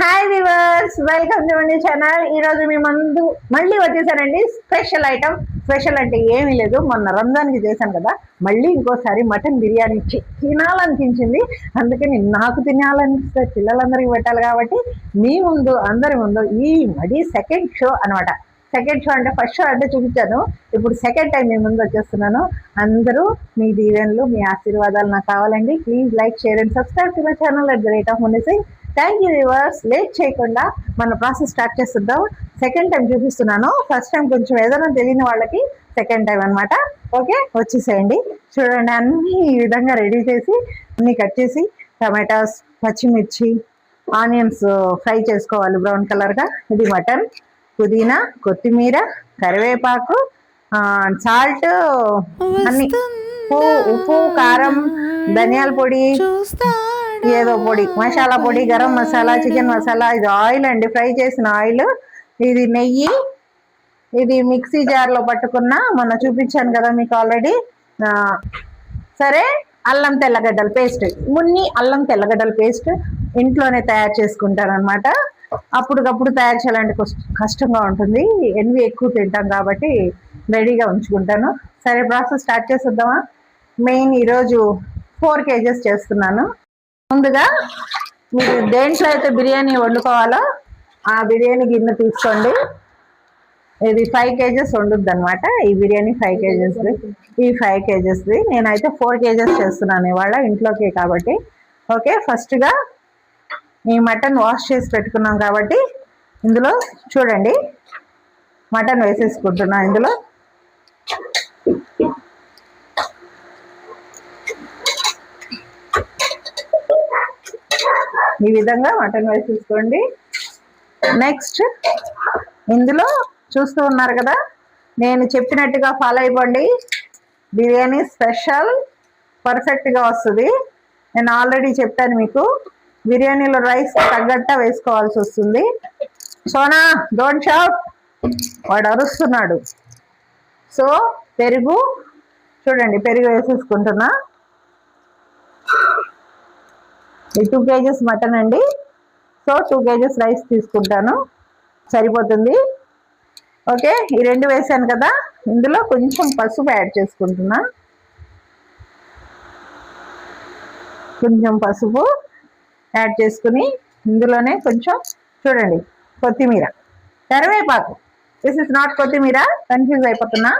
Hi viewers, welcome to my channel. ఈరోజు మీ ముందు మళ్ళీ వచ్చేసానండి స్పెషల్ ఐటమ్. స్పెషల్ అంటే ఏమీ లేదు, మొన్న రంజాన్కి చేశాను కదా, మళ్ళీ ఇంకోసారి మటన్ బిర్యానీ తినాలనిపించింది. అందుకని నాకు తినాలనిపిస్తే పిల్లలందరికీ పెట్టాలి కాబట్టి మీ ముందు అందరి ముందు ఈ మడి సెకండ్ షో అనమాట. సెకండ్ షో అంటే ఫస్ట్ షో అంటే చూపించాను, ఇప్పుడు సెకండ్ టైం మీ ముందు వచ్చేస్తున్నాను. అందరూ మీ దీవెనలు, మీ ఆశీర్వాదాలు నాకు కావాలండి. Please like, share and subscribe to my channel at the rate of మునిసి. Thank you viewers. లేట్ చేయకుండా మన ప్రాసెస్ స్టార్ట్ చేస్తుందాం. సెకండ్ టైం చూపిస్తున్నాను. ఫస్ట్ టైం కొంచెం ఏదైనా తెలియని వాళ్ళకి సెకండ్ టైం అనమాట. ఓకే, వచ్చేసేయండి. చూడండి, అన్నీ ఈ విధంగా రెడీ చేసి అన్నీ కట్ చేసి టమాటాస్, పచ్చిమిర్చి, ఆనియన్స్ ఫ్రై చేసుకోవాలి బ్రౌన్ కలర్గా. ఇది మటన్, పుదీనా, కొత్తిమీర, కరివేపాకు, సాల్ట్, అన్ని ఉప్పు, కారం, ధనియాల పొడి, ఏదో పొడి, మసాలా పొడి, గరం మసాలా, చికెన్ మసాలా. ఇది ఆయిల్ అండి, ఫ్రై చేసిన ఆయిల్. ఇది నెయ్యి. ఇది మిక్సీ జార్లో పట్టుకున్న, మొన్న చూపించాను కదా మీకు ఆల్రెడీ. సరే, అల్లం తెల్లగడ్డల పేస్ట్, అల్లం తెల్లగడ్డల పేస్ట్ ఇంట్లోనే తయారు చేసుకుంటాను అనమాట. అప్పటికప్పుడు తయారు చేయాలంటే కష్టంగా ఉంటుంది, ఎన్వి ఎక్కువ తింటాం కాబట్టి రెడీగా ఉంచుకుంటాను. సరే, ప్రాసెస్ స్టార్ట్ చేసేద్దామా. మెయిన్ ఈరోజు 4 kgs చేస్తున్నాను. ముందుగా మీరు దేంట్లో అయితే బిర్యానీ వండుకోవాలో ఆ బిర్యానీ గిన్నె తీసుకోండి. ఇది 5 kgs వండుద్ది అనమాట. ఈ బిర్యానీ 5 kgsది. ఈ 5 kgsది నేనైతే 4 kgs చేస్తున్నాను ఇవాళ, ఇంట్లోకే కాబట్టి. ఓకే, ఫస్ట్గా ఈ మటన్ వాష్ చేసి పెట్టుకున్నాం కాబట్టి ఇందులో చూడండి మటన్ వేసేసుకుంటున్నా. ఇందులో ఈ విధంగా మటన్ వేసేసుకోండి. నెక్స్ట్ ఇందులో చూస్తూ ఉన్నారు కదా, నేను చెప్పినట్టుగా ఫాలో అయిపోండి. బిర్యానీ స్పెషల్ పర్ఫెక్ట్గా వస్తుంది. నేను ఆల్రెడీ చెప్పాను మీకు, బిర్యానీలో రైస్ తగ్గట్ట వేసుకోవాల్సి వస్తుంది. సోనా, డోంట్ షౌట్, వాడు అరుస్తున్నాడు. సో పెరుగు చూడండి, పెరుగు వేసేసుకుంటున్నా. ఈ 2 kgs మటన్ అండి. సో 2 kgs రైస్ తీసుకుంటాను, సరిపోతుంది. ఓకే, ఈ 2 వేసాను కదా, ఇందులో కొంచెం పసుపు యాడ్ చేసుకుంటున్నా. కొంచెం పసుపు యాడ్ చేసుకుని ఇందులోనే కొంచెం చూడండి కొత్తిమీర, కరివేపాకు. దిస్ ఇస్ నాట్ కొత్తిమీర, కన్ఫ్యూజ్ అయిపోతున్నా.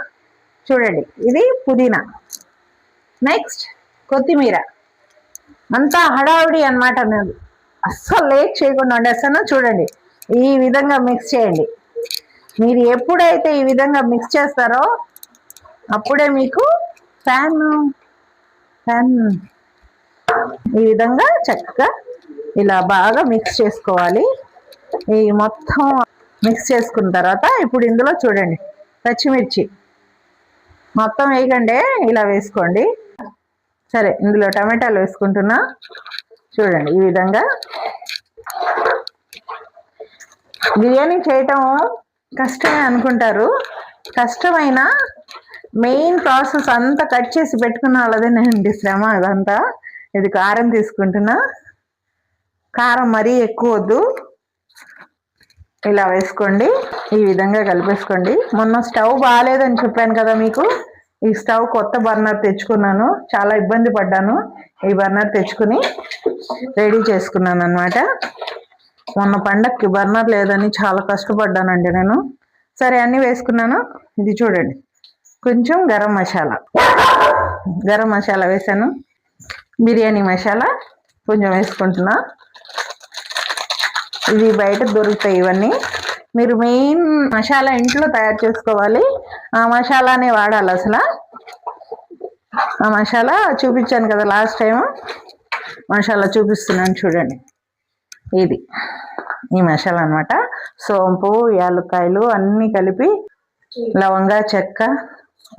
చూడండి, ఇది పుదీనా. నెక్స్ట్ కొత్తిమీర. అంతా హడావుడి అనమాట. నేను అస్సలు లేట్ చేయకుండా వండేస్తాను. చూడండి, ఈ విధంగా మిక్స్ చేయండి. మీరు ఎప్పుడైతే ఈ విధంగా మిక్స్ చేస్తారో అప్పుడే మీకు ఫ్యాన్ ఈ విధంగా చక్కగా ఇలా బాగా మిక్స్ చేసుకోవాలి. ఈ మొత్తం మిక్స్ చేసుకున్న తర్వాత ఇప్పుడు ఇందులో చూడండి పచ్చిమిర్చి మొత్తం వేయకండి, ఇలా వేసుకోండి. సరే, ఇందులో టమాటాలు వేసుకుంటున్నా. చూడండి, ఈ విధంగా. బిర్యానీ చేయటం కష్టమే అనుకుంటారు, కష్టమైన మెయిన్ ప్రాసెస్ అంతా కట్ చేసి పెట్టుకున్న వాళ్ళదేనండి శ్రమ అదంతా. ఇది కారం తీసుకుంటున్నా. కారం మరీ ఎక్కువ వద్దు, ఇలా వేసుకోండి. ఈ విధంగా కలిపేసుకోండి. మొన్న స్టవ్ బాగాలేదని చెప్పాను కదా మీకు, ఈ స్టవ్ కొత్త బర్నర్ తెచ్చుకున్నాను. చాలా ఇబ్బంది పడ్డాను. ఈ బర్నర్ తెచ్చుకుని రెడీ చేసుకున్నాను అనమాట. మొన్న పండక్కి బర్నర్ లేదని చాలా కష్టపడ్డానండి నేను. సరే, అన్నీ వేసుకున్నాను. ఇది చూడండి, కొంచెం గరం మసాలా వేసాను. బిర్యానీ మసాలా కొంచెం వేసుకుంటున్నా. ఇవి బయట దొరుకుతాయి ఇవన్నీ. మీరు మెయిన్ మసాలా ఇంట్లో తయారు చేసుకోవాలి, ఆ మసాలానే వాడాలి. అసలు ఆ మసాలా చూపించాను కదా లాస్ట్ టైం, మసాలా చూపిస్తున్నాను చూడండి. ఇది ఈ మసాలా అనమాట. సోంపు, యాలక్కాయలు అన్నీ కలిపి, లవంగా, చెక్క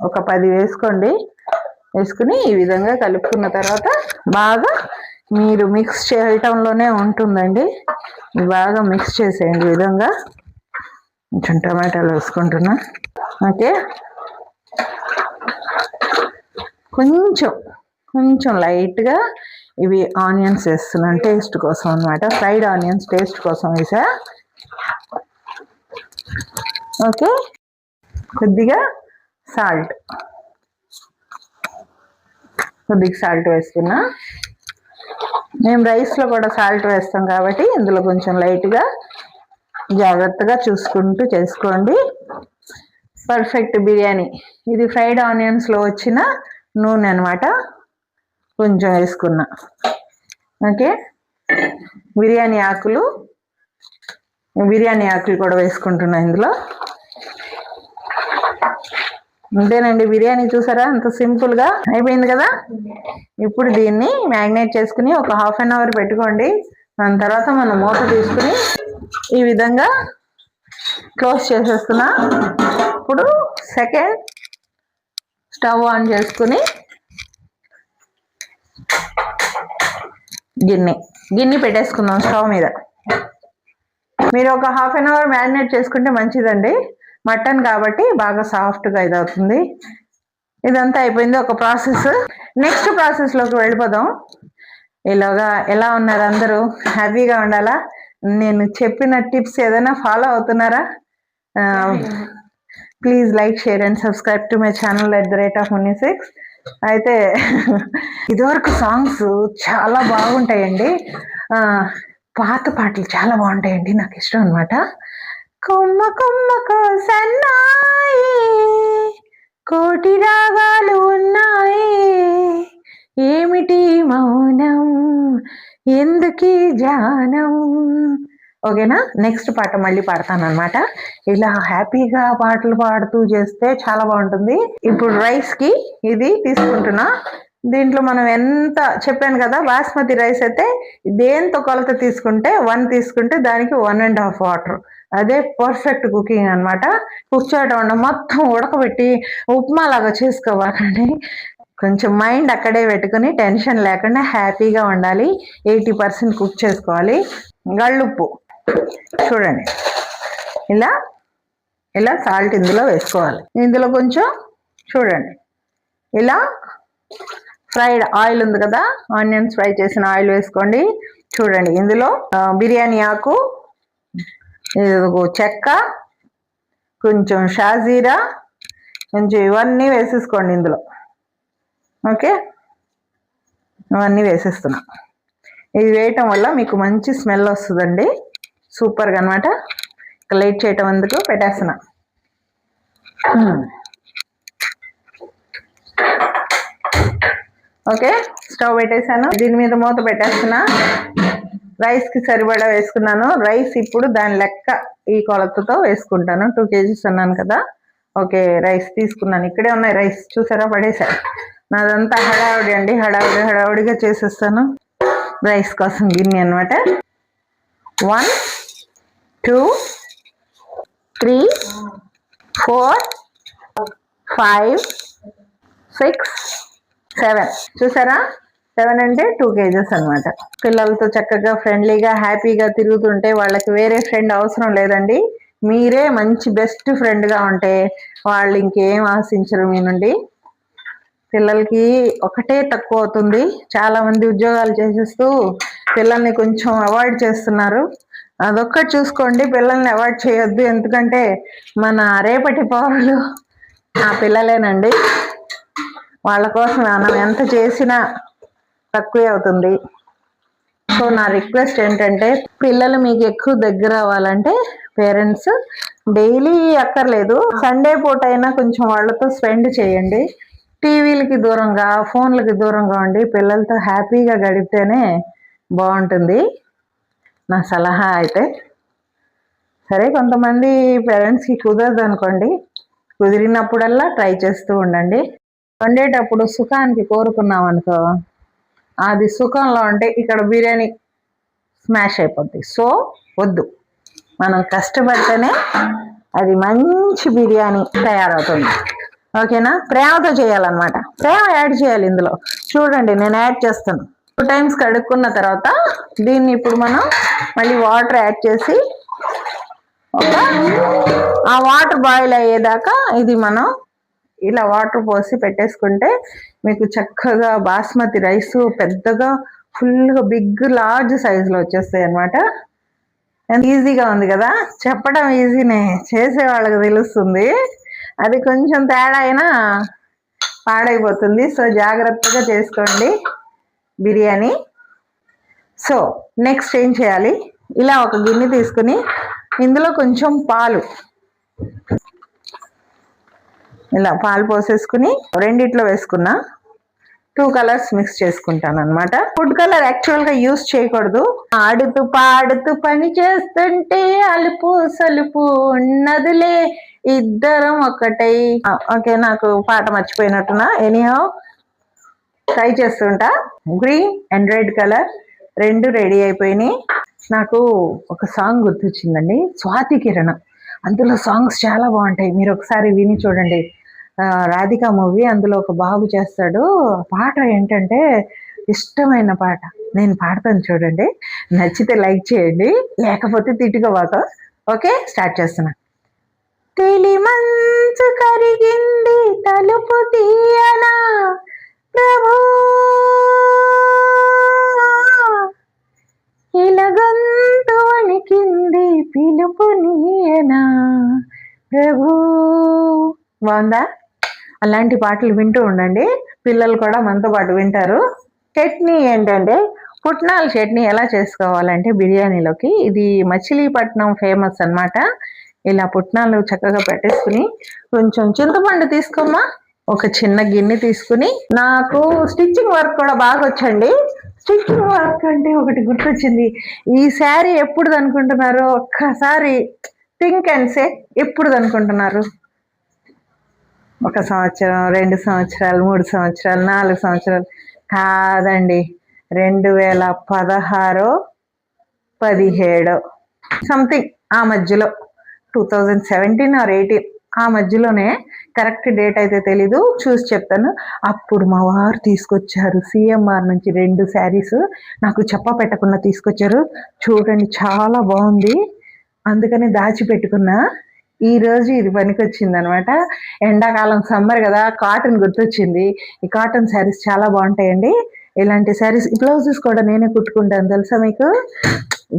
ఒక 10 వేసుకోండి. వేసుకుని ఈ విధంగా కలుపుకున్న తర్వాత బాగా మీరు మిక్స్ చేయటంలోనే ఉంటుందండి. బాగా మిక్స్ చేసేయండి ఈ విధంగా. కొంచెం టమాటాలు వేసుకుంటున్నా. ఓకే, కొంచెం లైట్గా ఇవి ఆనియన్స్ వేస్తున్నాను టేస్ట్ కోసం అనమాట. ఫ్రైడ్ ఆనియన్స్ టేస్ట్ కోసం వేసా. ఓకే, కొద్దిగా సాల్ట్ వేస్తున్నా. మేము రైస్లో కూడా సాల్ట్ వేస్తాం కాబట్టి ఇందులో కొంచెం లైట్గా జాగ్రత్తగా చూసుకుంటూ చేసుకోండి. పర్ఫెక్ట్ బిర్యానీ. ఇది ఫ్రైడ్ ఆనియన్స్లో వచ్చిన నూనె అనమాట, కొంచెం వేసుకున్నా. ఓకే, బిర్యానీ ఆకులు కూడా వేసుకుంటున్నా ఇందులో. అంతేనండి, బిర్యానీ చూసారా అంత సింపుల్గా అయిపోయింది కదా. ఇప్పుడు దీన్ని మ్యాగ్నేట్ చేసుకుని ఒక హాఫ్ అన్ అవర్ పెట్టుకోండి. దాని తర్వాత మనం మూత తీసుకుని ఈ విధంగా క్లోజ్ చేసేస్తున్నా. ఇప్పుడు సెకండ్ స్టవ్ ఆన్ చేసుకుని గిన్నె పెట్టేసుకుందాం స్టవ్ మీద. మీరు ఒక హాఫ్ అన్ అవర్ మ్యారినేట్ చేసుకుంటే మంచిదండి. మటన్ కాబట్టి బాగా సాఫ్ట్గా ఇదవుతుంది. ఇదంతా అయిపోయింది ఒక ప్రాసెస్. నెక్స్ట్ ప్రాసెస్లోకి వెళ్ళిపోదాం. ఎలా ఉన్నారు అందరూ? హ్యాపీగా ఉండాలా? నేను చెప్పిన టిప్స్ ఏదైనా ఫాలో అవుతున్నారా? Please like, share and subscribe to my channel @Munni6. అయితే ఇదివరకు సాంగ్స్ చాలా బాగుంటాయండి. పాత పాటలు చాలా బాగుంటాయండి, నాకు ఇష్టం అనమాట. కొమ్మ కొమ్మకు సన్నాయి కోటి రాగాలు ఉన్నాయి, ఏమిటి మౌనం ఎందుకీ జానం. ఓకేనా? నెక్స్ట్ పాట మళ్ళీ పాడతాను అనమాట. ఇలా హ్యాపీగా పాటలు పాడుతూ చేస్తే చాలా బాగుంటుంది. ఇప్పుడు రైస్కి ఇది తీసుకుంటున్నా. దీంట్లో మనం ఎంత చెప్పాను కదా, బాస్మతి రైస్ అయితే దేంతో కొలత తీసుకుంటే 1 తీసుకుంటే దానికి 1.5 వాటర్. అదే పర్ఫెక్ట్ కుకింగ్ అనమాట. కూర్చోవడం మొత్తం ఉడకబెట్టి ఉప్మా లాగా చేసుకోవాలండి. కొంచెం మైండ్ అక్కడే పెట్టుకుని టెన్షన్ లేకుండా హ్యాపీగా ఉండాలి. 80% కుక్ చేసుకోవాలి. గళ్ళుప్పు చూడండి, ఇలా సాల్ట్ ఇందులో వేసుకోవాలి. ఇందులో కొంచెం చూడండి, ఇలా ఫ్రైడ్ ఆయిల్ ఉంది కదా, ఆనియన్స్ ఫ్రై చేసిన ఆయిల్ వేసుకోండి. చూడండి, ఇందులో బిర్యానీ ఆకు, చెక్క, కొంచెం షాజీరా, కొంచెం ఇవన్నీ వేసేసుకోండి ఇందులో. ఓకే, ఇవన్నీ వేసేస్తున్నా. ఇది వేయటం వల్ల మీకు మంచి స్మెల్ వస్తుందండి, సూపర్గా అనమాట. లేట్ చేయటం ఎందుకు, పెట్టేస్తున్నా. ఓకే, స్టవ్ పెట్టేసాను. దీని మీద మూత పెట్టేస్తున్నా. రైస్కి సరిపడా వేసుకున్నాను. రైస్ ఇప్పుడు దాని లెక్క ఈ కొలతతో వేసుకుంటాను. 2 kgs అన్నాను కదా. ఓకే, రైస్ తీసుకున్నాను. ఇక్కడే ఉన్నాయి రైస్, చూసారా పడేసా. నాదంతా హడావుడి అండి, హడావుడిగా చేసేస్తాను. రైస్ కోసం గిన్నె అనమాట. 1 2 3 4 5 6 7 చూసారా? 7 అంటే 2 kgs అనమాట. పిల్లలతో చక్కగా ఫ్రెండ్లీగా హ్యాపీగా తిరుగుతుంటే వాళ్ళకి వేరే ఫ్రెండ్ అవసరం లేదండి. మీరే మంచి బెస్ట్ ఫ్రెండ్గా ఉంటే వాళ్ళు ఇంకేం ఆశించరు మీ నుండి. పిల్లలకి ఒకటే తక్కువ అవుతుంది. చాలా మంది ఉద్యోగాలు చేసేస్తూ పిల్లల్ని కొంచెం అవాయిడ్ చేస్తున్నారు. అదొక్కటి చూసుకోండి, పిల్లల్ని అవాయిడ్ చేయొద్దు. ఎందుకంటే మన రేపటి పౌరులు ఆ పిల్లలేనండి. వాళ్ళ కోసం మనం ఎంత చేసినా తక్కువే అవుతుంది. సో నా రిక్వెస్ట్ ఏంటంటే, పిల్లలు మీకు ఎక్కువ దగ్గర అవ్వాలంటే పేరెంట్స్ డైలీ అక్కర్లేదు, సండే పూట అయినా కొంచెం వాళ్ళతో స్పెండ్ చేయండి. టీవీలకి దూరంగా, ఫోన్లకి దూరంగా ఉండి పిల్లలతో హ్యాపీగా గడిపితేనే బాగుంటుంది నా సలహా అయితే. సరే, కొంతమంది పేరెంట్స్కి కుదరదు అనుకోండి, కుదిరినప్పుడల్లా ట్రై చేస్తూ ఉండండి. వండేటప్పుడు సుఖానికి కోరుకున్నాం అనుకో, అది సుఖంలో ఉంటే ఇక్కడ బిర్యానీ స్మాష్ అయిపోద్ది. సో వద్దు, మనం కష్టపడితేనే అది మంచి బిర్యానీ తయారవుతుంది. ఓకేనా? ప్రేమతో చేయాలన్నమాట, ప్రేమ యాడ్ చేయాలి ఇందులో. చూడండి, నేను యాడ్ చేస్తాను. 2 times కడుక్కున్న తర్వాత దీన్ని ఇప్పుడు మనం మళ్ళీ వాటర్ యాడ్ చేసి ఆ వాటర్ బాయిల్ అయ్యేదాకా ఇది మనం ఇలా వాటర్ పోసి పెట్టేసుకుంటే మీకు చక్కగా బాస్మతి రైస్ పెద్దగా ఫుల్గా బిగ్ లార్జ్ సైజులో వచ్చేస్తాయి అనమాట. ఈజీగా ఉంది కదా, చెప్పడం ఈజీనే, చేసే వాళ్ళకి తెలుస్తుంది. అది కొంచెం తేడా అయినా పాడైపోతుంది. సో జాగ్రత్తగా చేసుకోండి బిర్యానీ. సో నెక్స్ట్ ఏం చేయాలి, ఇలా ఒక గిన్నె తీసుకుని ఇందులో కొంచెం పాలు, ఇలా పాలు పోసేసుకుని రెండిట్లో వేసుకున్నా 2 కలర్స్ మిక్స్ చేసుకుంటాను అనమాట. ఫుడ్ కలర్ యాక్చువల్గా యూస్ చేయకూడదు. ఆడుతూ పాడుతూ పని చేస్తుంటే అలుపు సలుపు ఉన్నదిలే, ఇద్దరం ఒకటై. ఓకే, నాకు పాట మర్చిపోయినట్టున్నా. ఎనీహౌ ట్రై చేస్తుంటా. గ్రీన్ అండ్ రెడ్ కలర్ రెండు రెడీ అయిపోయినాయి. నాకు ఒక సాంగ్ గుర్తొచ్చిందండి, స్వాతి కిరణం. అందులో సాంగ్స్ చాలా బాగుంటాయి, మీరు ఒకసారి విని చూడండి. రాధికా మూవీ, అందులో ఒక బాబు చేస్తాడు. పాట ఏంటంటే ఇష్టమైన పాట, నేను పాడతాను చూడండి. నచ్చితే లైక్ చేయండి, లేకపోతే తిట్టుకోవాక. ఓకే, స్టార్ట్ చేస్తున్నా. తెలి మంచు కరిగింది తలుపు తీయనా ప్రభు, ఇలగంతు వణికింది పిలుపు నీయనా ప్రభు. బాగుందా? అలాంటి పాటలు వింటూ ఉండండి, పిల్లలు కూడా మనతో పాటు వింటారు. చట్నీ ఏంటంటే పుట్నాల చట్నీ ఎలా చేసుకోవాలంటే బిర్యానీలోకి, ఇది మచిలీపట్నం ఫేమస్ అన్నమాట. ఇలా పుట్నాలు చక్కగా పెట్టేసుకుని కొంచెం చింతపండు తీసుకోమ్మా. ఒక చిన్న గిన్నె తీసుకుని, నాకు స్టిచ్చింగ్ వర్క్ కూడా బాగా వచ్చండి. స్టిచ్చింగ్ వర్క్ అంటే ఒకటి గుర్తొచ్చింది. ఈ శారీ ఎప్పుడుది అనుకుంటున్నారు? ఒక్కసారి థింక్ అండ్ సే, ఎప్పుడుది అనుకుంటున్నారు? 1 సంవత్సరం, 2 సంవత్సరాలు, 3 సంవత్సరాలు, 4 సంవత్సరాలు? కాదండి, 2016, 17 సంథింగ్ ఆ మధ్యలో, 2017 ఆర్ 18 ఆ మధ్యలోనే. కరెక్ట్ డేట్ అయితే తెలీదు, చూసి చెప్తాను. అప్పుడు మా వారు తీసుకొచ్చారు సిఎంఆర్ నుంచి 2 శారీస్, నాకు చెప్ప పెట్టకుండా తీసుకొచ్చారు. చూడండి చాలా బాగుంది, అందుకని దాచిపెట్టుకున్నా. ఈ రోజు ఇది పనికొచ్చింది అనమాట. ఎండాకాలం సమ్మర్ కదా, కాటన్ గుర్తొచ్చింది. ఈ కాటన్ శారీస్ చాలా బాగుంటాయండి. ఇలాంటి శారీస్ బ్లౌజెస్ కూడా నేనే కుట్టుకుంటాను, తెలుసా మీకు?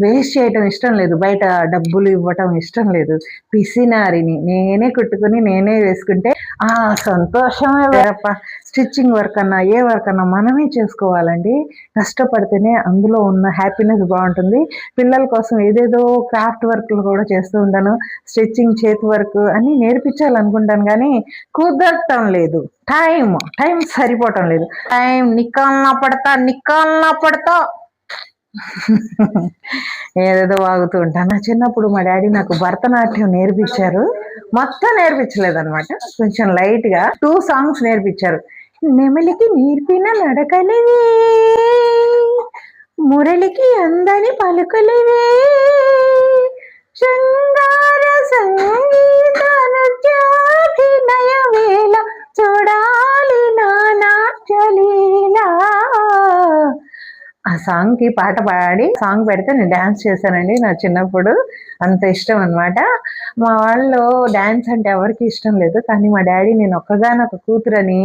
వేస్ట్ చేయటం ఇష్టం లేదు, బయట డబ్బులు ఇవ్వటం ఇష్టం లేదు. పిసినారిని నేనే కుట్టుకుని నేనే వేసుకుంటే ఆ సంతోషమే వేరప్ప. స్టిచ్చింగ్ వర్క్ అన్నా ఏ వర్క్ అన్నా మనమే చేసుకోవాలండి, కష్టపడితేనే అందులో ఉన్న హ్యాపీనెస్ బాగుంటుంది. పిల్లల కోసం ఏదేదో క్రాఫ్ట్ వర్క్లు కూడా చేస్తూ ఉంటాను, స్టిచ్చింగ్, చేతి వర్క్ అన్నీ నేర్పించాలనుకుంటాను, కానీ కుదరటం లేదు. టైం సరిపోవటం లేదు. టైం నికాల్నా పడతా ఏదేదో వాగుతూ ఉంటాను. నా చిన్నప్పుడు మా డాడీ నాకు భరతనాట్యం నేర్పించారు, మొత్తం నేర్పించలేదు అనమాట, కొంచెం లైట్ గా 2 సాంగ్స్ నేర్పించారు. నెమలికి నేర్పిన నడకలివే, మురళికి అందని పలుకులివే, శృంగార సంగీత నృత్యాభినయ వేళ చూడాలి నా నాట్యలీలా. ఆ సాంగ్ కి పాట పాడి సాంగ్ పెడితే నేను డాన్స్ చేశానండి. నా చిన్నప్పుడు అంత ఇష్టం అనమాట. మా వాళ్ళు డాన్స్ అంటే ఎవరికి ఇష్టం లేదు, కానీ మా డాడీ నేను ఒక్కగానొక కూతురని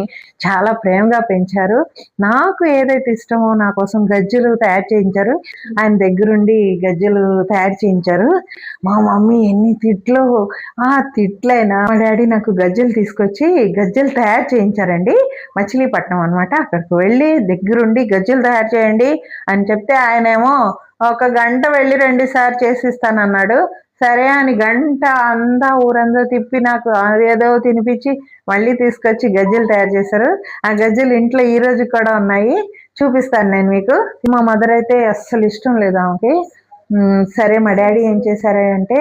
చాలా ప్రేమగా పెంచారు. నాకు ఏదైతే ఇష్టమో నా కోసం గజ్జలు తయారు చేయించారు, ఆయన దగ్గరుండి గజ్జలు తయారు చేయించారు. మా మమ్మీ ఎన్ని తిట్లు, ఆ తిట్లైనా మా డాడీ నాకు గజ్జలు తీసుకొచ్చి గజ్జలు తయారు చేయించారండి. మచిలీపట్నం అనమాట, అక్కడికి వెళ్ళి దగ్గరుండి గజ్జలు తయారు చేయండి అని చెప్తే ఆయనేమో 1 గంట వెళ్ళి 2 సార్లు చేసిస్తానన్నాడు. సరే అని గంట అంతా ఊరంతా తిప్పి నాకు ఏదో తినిపించి మళ్ళీ తీసుకొచ్చి గజ్జలు తయారు చేశారు. ఆ గజ్జలు ఇంట్లో ఈ రోజు కూడా ఉన్నాయి, చూపిస్తాను నేను మీకు. మా మదర్ అయితే అస్సలు ఇష్టం లేదు ఆమెకి. సరే మా డాడీ ఏం చేశారంటే,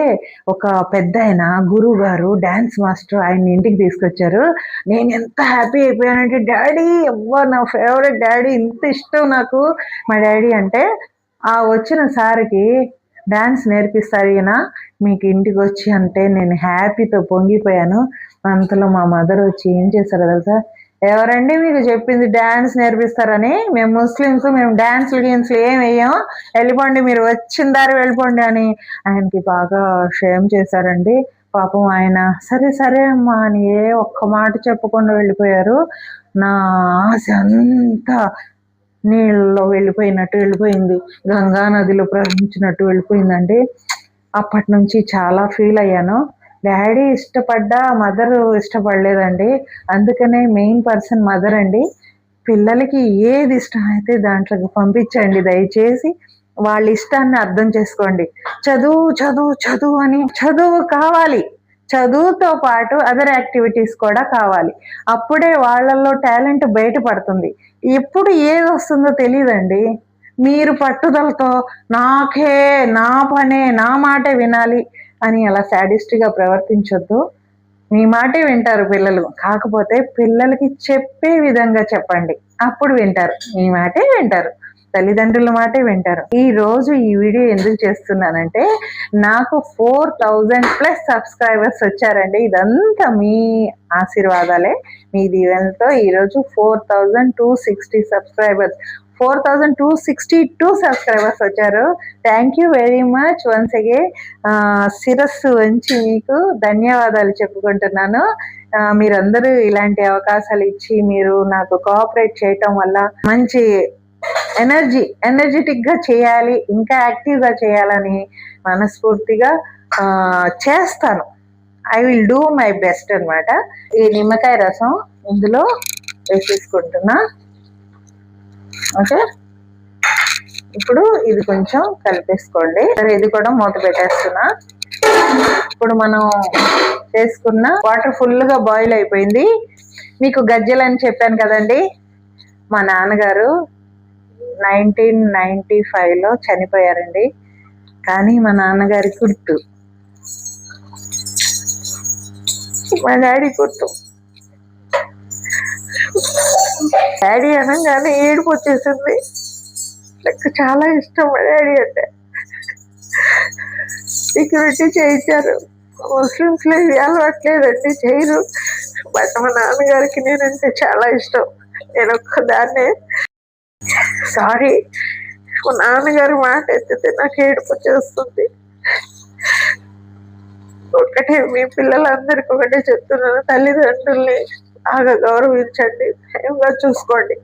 ఒక పెద్ద ఆయన గురువు గారు డాన్స్ మాస్టర్ ఆయన ఇంటికి తీసుకొచ్చారు. నేను ఎంత హ్యాపీ అయిపోయానంటే, డాడీ అవ్వ నా ఫేవరెట్ డాడీ, ఇంత ఇష్టం నాకు మా డాడీ అంటే. ఆ వచ్చిన సార్కి డాన్స్ నేర్పిస్తారు ఈయన మీకు ఇంటికి వచ్చి అంటే నేను హ్యాపీతో పొంగిపోయాను. అంతలో మా మదర్ వచ్చి ఏం చేశారో తెలుసా, ఎవరండి మీకు చెప్పింది డాన్స్ నేర్పిస్తారని? మేము ముస్లిమ్స్, మేము డాన్స్లు గీన్స్లు ఏం వేయం, వెళ్ళిపోండి, మీరు వచ్చిన దారి వెళ్ళిపోండి అని ఆయనకి బాగా షేమ్ చేశారండి. పాపం ఆయన సరే సరే అమ్మా అని ఒక్క మాట చెప్పకుండా వెళ్ళిపోయారు. నా ఆశ అంతా నీళ్ళలో వెళ్ళిపోయింది, గంగా నదిలో ప్రవహించినట్టు వెళ్ళిపోయిందండి. అప్పటి నుంచి చాలా ఫీల్ అయ్యాను. డాడీ ఇష్టపడ్డా మదర్ ఇష్టపడలేదండి. అందుకనే మెయిన్ పర్సన్ మదర్ అండి. పిల్లలకి ఏది ఇష్టమైతే దాంట్లోకి పంపించండి దయచేసి. వాళ్ళ ఇష్టాన్ని అర్థం చేసుకోండి. చదువు చదువు చదువు అని చదువు కావాలి, చదువుతో పాటు అదర్ యాక్టివిటీస్ కూడా కావాలి. అప్పుడే వాళ్ళల్లో టాలెంట్ బయటపడుతుంది. ఎప్పుడు ఏది వస్తుందో తెలియదండి. మీరు పట్టుదలతో నాకే, నా పనే, నా మాటే వినాలి అని అలా సాడిస్ట్గా ప్రవర్తించొద్దు. మీ మాటే వింటారు పిల్లలు. కాకపోతే పిల్లలకి చెప్పే విధంగా చెప్పండి, అప్పుడు వింటారు. మీ మాటే వింటారు, తల్లిదండ్రుల మాటే వింటారు. ఈ రోజు ఈ వీడియో ఎందుకు చేస్తున్నానంటే, నాకు 4000+ సబ్స్క్రైబర్స్ వచ్చారండి. ఇదంతా మీ ఆశీర్వాదాలే, మీ దీవెనతో ఈరోజు 4260 సబ్స్క్రైబర్స్, 4262 సబ్స్క్రైబర్స్ వచ్చారు. Thank you very much once again. శిరస్సు వంచి మీకు ధన్యవాదాలు చెప్పుకుంటున్నాను. మీరందరూ ఇలాంటి అవకాశాలు ఇచ్చి మీరు నాకు కోఆపరేట్ చేయటం వల్ల మంచి ఎనర్జెటిక్ గా చేయాలి, ఇంకా యాక్టివ్ గా చేయాలని మనస్ఫూర్తిగా చేస్తాను. I will do my best అనమాట. ఈ నిమ్మకాయ రసం ఇందులో వేసేసుకుంటున్నా. ఓకే, ఇప్పుడు ఇది కొంచెం కలిపేసుకోండి. సరే, ఇది కూడా మూత పెట్టేస్తున్నా. ఇప్పుడు మనం చేసుకున్న వాటర్ ఫుల్ గా బాయిల్ అయిపోయింది. మీకు గజ్జలు అని చెప్పాను కదండి. మా నాన్నగారు 1995లో చనిపోయారండి. కానీ మా నాన్నగారి గుర్తు, మా డాడీ గుర్తు. డాడీ అనగానే ఏడుపు వచ్చేసింది. నాకు చాలా ఇష్టం మా డాడీ అంటే. సెక్యూరిటీ చేయించారు. ముస్లిమ్స్ లో ఇది అలవాట్లేదండి, చేయరు. బట్ మా నాన్నగారికి నేనంటే చాలా ఇష్టం. నేను ఒక్కదాన్నే. సారీ, మా నాన్నగారు మాట ఎత్తితే నాకు ఏడుపు వచ్చేస్తుంది. ఒకటే మీ పిల్లలందరికీ ఒకటే చెప్తున్నాను, తల్లిదండ్రుల్ని బాగా గౌరవించండి, భయంగా చూసుకోండి.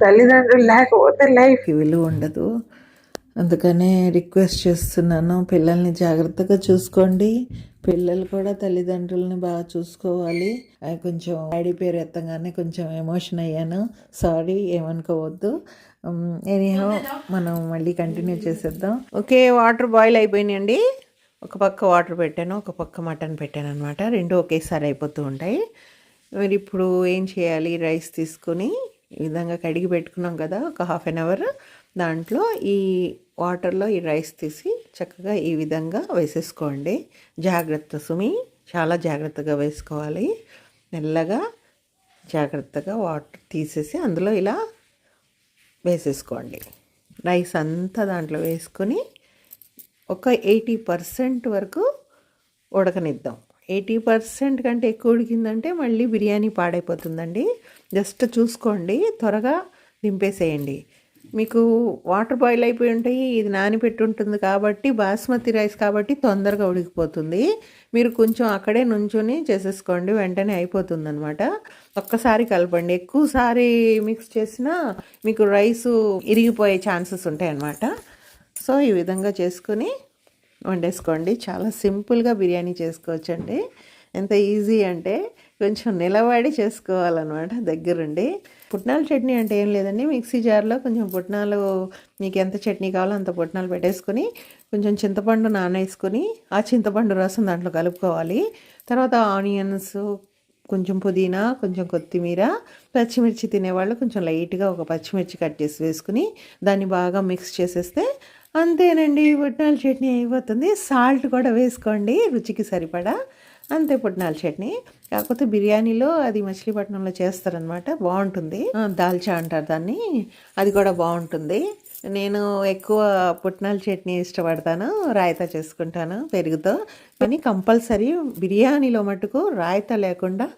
తల్లిదండ్రులు లేకపోతే లైఫ్ విలువ ఉండదు. అందుకనే రిక్వెస్ట్ చేస్తున్నాను, పిల్లల్ని జాగ్రత్తగా చూసుకోండి. పిల్లలు కూడా తల్లిదండ్రులని బాగా చూసుకోవాలి. కొంచెం డాడీ పేరు ఎత్తగానే కొంచెం ఎమోషన్ అయ్యాను, సారీ, ఏమనుకోవద్దు. ఎనీహౌ మనం మళ్ళీ కంటిన్యూ చేసేద్దాం. ఓకే, వాటర్ బాయిల్ అయిపోయినాయండి. ఒక పక్క వాటర్ పెట్టాను, ఒక పక్క మటన్ పెట్టాను అనమాట. రెండు ఒకేసారి అయిపోతూ ఉంటాయి. మరి ఇప్పుడు ఏం చేయాలి, రైస్ తీసుకొని ఈ విధంగా కడిగి పెట్టుకున్నాం కదా ఒక 1/2 అవర్, దాంట్లో ఈ వాటర్లో ఈ రైస్ తీసి చక్కగా ఈ విధంగా వేసేసుకోండి. జాగ్రత్త సుమి, చాలా జాగ్రత్తగా వేసుకోవాలి. మెల్లగా జాగ్రత్తగా వాటర్ తీసేసి అందులో ఇలా వేసేసుకోండి. రైస్ అంతా దాంట్లో వేసుకొని ఒక 80% వరకు ఉడకనిద్దాం. 80% కంటే ఎక్కువ ఉడికిందంటే మళ్ళీ బిర్యానీ పాడైపోతుందండి. జస్ట్ చూసుకోండి, త్వరగా దింపేసేయండి. మీకు వాటర్ బాయిల్ అయిపోయి ఉంటాయి, ఇది నానిపెట్టి ఉంటుంది కాబట్టి, బాస్మతి రైస్ కాబట్టి తొందరగా ఉడికిపోతుంది. మీరు కొంచెం అక్కడే నుంచొని చేసేసుకోండి, వెంటనే అయిపోతుంది అనమాట. ఒక్కసారి కలపండి. ఎక్కువసారి మిక్స్ చేసినా మీకు రైసు ఇరిగిపోయే ఛాన్సెస్ ఉంటాయి అన్నమాట. సో ఈ విధంగా చేసుకొని వండేసుకోండి. చాలా సింపుల్గా బిర్యానీ చేసుకోవచ్చండి. ఎంత ఈజీ అంటే కొంచెం నిలబడి చేసుకోవాలన్నమాట దగ్గరుండి. పుట్నాల చట్నీ అంటే ఏం లేదండి, మిక్సీ జార్లో కొంచెం పుట్నాలు, మీకు ఎంత చట్నీ కావాలో అంత పుట్నాలు పెట్టేసుకొని కొంచెం చింతపండు నానేసుకొని ఆ చింతపండు రసం దాంట్లో కలుపుకోవాలి. తర్వాత ఆనియన్స్, కొంచెం పుదీనా, కొంచెం కొత్తిమీర, పచ్చిమిర్చి తినేవాళ్ళు కొంచెం లైట్గా ఒక పచ్చిమిర్చి కట్ చేసి వేసుకుని దాన్ని బాగా మిక్స్ చేసేస్తే అంతేనండి, పుట్నాల చట్నీ అయిపోతుంది. సాల్ట్ కూడా వేసుకోండి రుచికి సరిపడా. అంతే పుట్నాల చట్నీ. కాకపోతే బిర్యానీలో అది మచిలీపట్నంలో చేస్తారనమాట, బాగుంటుంది. దాల్చా అంటారు దాన్ని, అది కూడా బాగుంటుంది. నేను ఎక్కువ పుట్నాల చట్నీ ఇష్టపడతాను, రాయితా చేసుకుంటాను పెరుగుతో. కానీ కంపల్సరీ బిర్యానీలో మటుకు రాయితా లేకుండా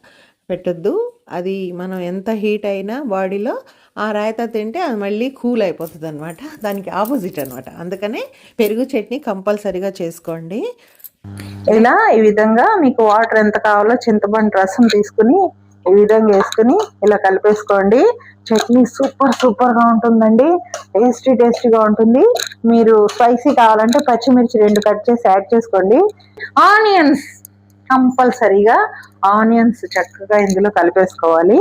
పెట్టొద్దు. అది మనం ఎంత హీట్ అయినా బాడీలో ఆ రాయితా తింటే అది మళ్ళీ కూల్ అయిపోతుంది అనమాట, దానికి ఆపోజిట్ అనమాట. అందుకనే పెరుగు చట్నీ కంపల్సరీగా చేసుకోండి. ఇలా ఈ విధంగా మీకు వాటర్ ఎంత కావాలో చింతపండు రసం తీసుకుని ఈ విధంగా వేసుకుని ఇలా కలిపేసుకోండి. చట్నీ సూపర్గా ఉంటుందండి. టేస్టీగా ఉంటుంది. మీరు స్పైసీ కావాలంటే పచ్చిమిర్చి 2 కట్ చేసి యాడ్ చేసుకోండి. ఆనియన్స్ కంపల్సరీగా చక్కగా ఇందులో కలిపేసుకోవాలి.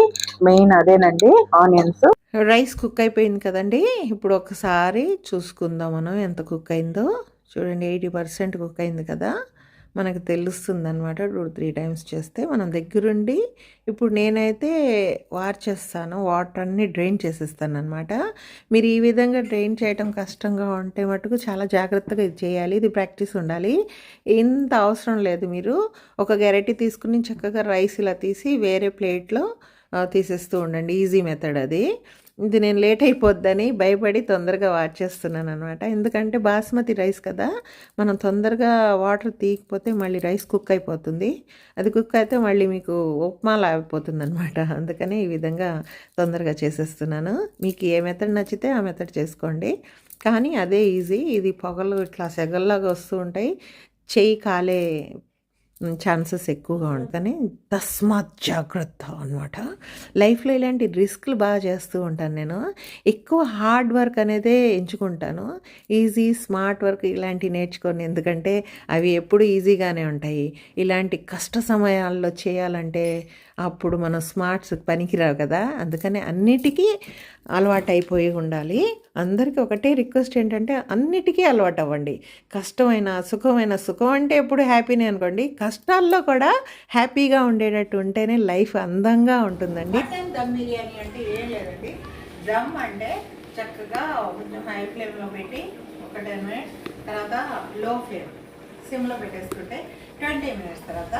మెయిన్ అదేనండి, ఆనియన్స్. రైస్ కుక్ అయిపోయింది కదండి. ఇప్పుడు ఒకసారి చూసుకుందాం మనం ఎంత కుక్ అయిందో. చూడండి 80% కుక్ అయింది కదా, మనకు తెలుస్తుంది అనమాట. 2-3 టైమ్స్ చేస్తే మనం దగ్గరుండి. ఇప్పుడు నేనైతే వార్చేస్తాను, వాటర్ అన్నీ డ్రైన్ చేసేస్తాను అనమాట. మీరు ఈ విధంగా డ్రైన్ చేయడం కష్టంగా ఉంటే మటుకు చాలా జాగ్రత్తగా ఇది చేయాలి. ఇది ప్రాక్టీస్ ఉండాలి. ఇంత అవసరం లేదు. మీరు ఒక గెరటి తీసుకుని చక్కగా రైస్ ఇలా తీసి వేరే ప్లేట్లో తీసేస్తూ ఉండండి. ఈజీ మెథడ్ అది. ఇది నేను లేట్ అయిపోద్దని భయపడి తొందరగా వార్చేస్తున్నాను అనమాట. ఎందుకంటే బాస్మతి రైస్ కదా, మనం తొందరగా వాటర్ తీయకపోతే మళ్ళీ రైస్ కుక్ అయిపోతుంది. అది కుక్ అయితే మళ్ళీ మీకు ఉప్మాలా అయిపోతుంది అనమాట. అందుకని ఈ విధంగా తొందరగా చేసేస్తున్నాను. మీకు ఏ మెథడ్ నచ్చితే ఆ మెథడ్ చేసుకోండి. కానీ అదే ఈజీ. ఇది పొగలు ఇట్లా సెగల్లాగా వస్తూ ఉంటాయి, చెయ్యి కాలే ఛాన్సెస్ ఎక్కువగా ఉంటాయి. తస్మాత్ జాగ్రత్త అనమాట. లైఫ్లో ఇలాంటి రిస్క్లు బాగా చేస్తూ ఉంటాను నేను. ఎక్కువ హార్డ్ వర్క్ అనేదే ఎంచుకుంటాను. ఈజీ స్మార్ట్ వర్క్ ఇలాంటివి నేర్చుకోను, ఎందుకంటే అవి ఎప్పుడు ఈజీగానే ఉంటాయి. ఇలాంటి కష్ట సమయాల్లో చేయాలంటే అప్పుడు మనం స్మార్ట్స్ పనికిరావు కదా. అందుకని అన్నిటికీ అలవాటు అయిపోయి ఉండాలి. అందరికీ ఒకటే రిక్వెస్ట్ ఏంటంటే అన్నిటికీ అలవాటు అవ్వండి. కష్టమైన సుఖమైన, సుఖం అంటే ఎప్పుడు హ్యాపీనే అనుకోండి, కష్టాల్లో కూడా హ్యాపీగా ఉండేటట్టు ఉంటేనే లైఫ్ అందంగా ఉంటుందండి. మటన్ దమ్ బిర్యానీ అంటే ఏం లేదండి. దమ్ అంటే చక్కగా కొంచెం హై ఫ్లేమ్లో పెట్టి ఒక 10 మినిట్స్ తర్వాత లో ఫ్లేమ్ సిమ్లో పెట్టేసుకుంటే 20 మినిట్స్ తర్వాత